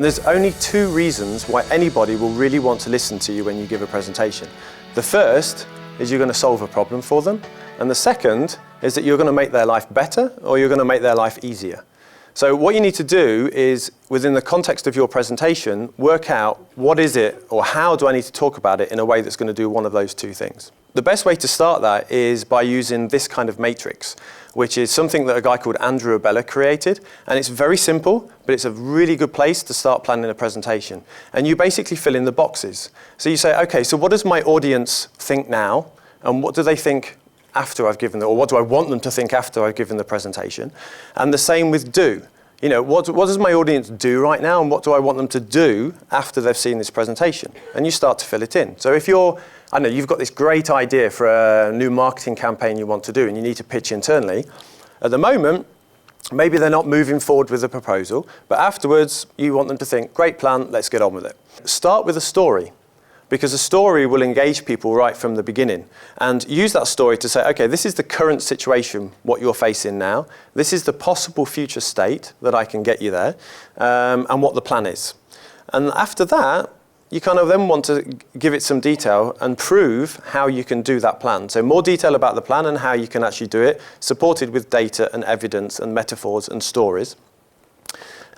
There's only two reasons why anybody will really want to listen to you when you give a presentation. The first is you're going to solve a problem for them, and the second is that you're going to make their life better or you're going to make their life easier. So what you need to do is, within the context of your presentation, work out what is it or how do I need to talk about it in a way that's going to do one of those two things. The best way to start that is by using this kind of matrix, which is something that a guy called Andrew Abella created. And it's very simple, but it's a really good place to start planning a presentation. And you basically fill in the boxes. So you say, okay, so what does my audience think now? And what do they think after I've given them, or what do I want them to think after I've given the presentation? And the same with do. You know, what does my audience do right now, and what do I want them to do after they've seen this presentation? And you start to fill it in. So if you've got this great idea for a new marketing campaign you want to do and you need to pitch internally, at the moment, maybe they're not moving forward with the proposal, but afterwards you want them to think, great plan, let's get on with it. Start with a story, because a story will engage people right from the beginning, and use that story to say, okay, this is the current situation, what you're facing now. This is the possible future state that I can get you there, and what the plan is. And after that, you kind of then want to give it some detail and prove how you can do that plan. So more detail about the plan and how you can actually do it, supported with data and evidence and metaphors and stories.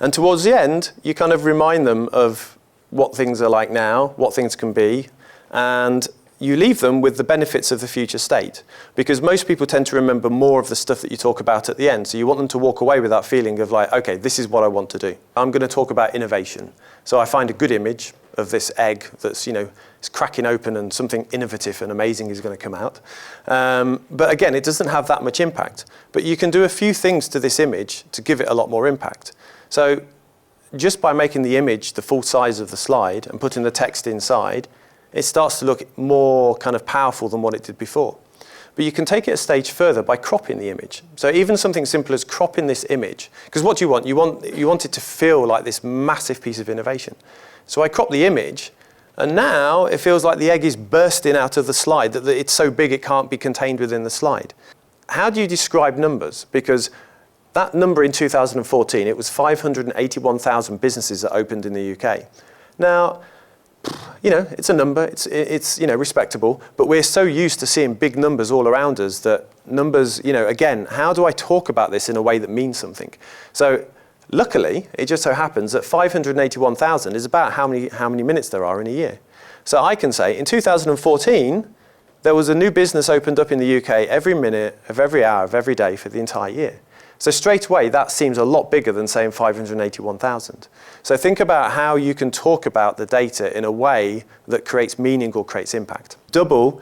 And towards the end, you kind of remind them of what things are like now, what things can be, and you leave them with the benefits of the future state. Because most people tend to remember more of the stuff that you talk about at the end. So you want them to walk away with that feeling of like, okay, this is what I want to do. I'm going to talk about innovation. So I find a good image of this egg that's, it's cracking open and something innovative and amazing is going to come out. But again, it doesn't have that much impact. But you can do a few things to this image to give it a lot more impact. So just by making the image the full size of the slide and putting the text inside, it starts to look more kind of powerful than what it did before. But you can take it a stage further by cropping the image. So even something simple as cropping this image, because what do you want? You want it to feel like this massive piece of innovation. So I crop the image, and now it feels like the egg is bursting out of the slide, that it's so big it can't be contained within the slide. How do you describe numbers? Because that number in 2014, it was 581,000 businesses that opened in the UK. Now, it's a number, it's respectable, but we're so used to seeing big numbers all around us that numbers, again, how do I talk about this in a way that means something? So luckily, it just so happens that 581,000 is about how many minutes there are in a year. So I can say in 2014, there was a new business opened up in the UK every minute of every hour of every day for the entire year. So straight away, that seems a lot bigger than saying 581,000. So think about how you can talk about the data in a way that creates meaning or creates impact. Double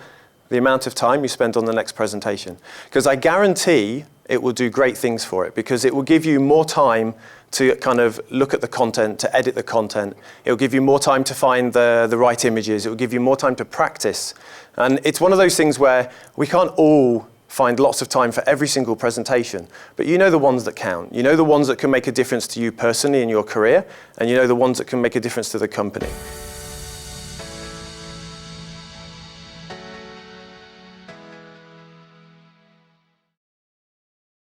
the amount of time you spend on the next presentation. Because I guarantee it will do great things for it, because it will give you more time to kind of look at the content, to edit the content. It will give you more time to find the right images. It will give you more time to practice. And it's one of those things where we can't all find lots of time for every single presentation, but you know the ones that count. You know the ones that can make a difference to you personally in your career, and you know the ones that can make a difference to the company.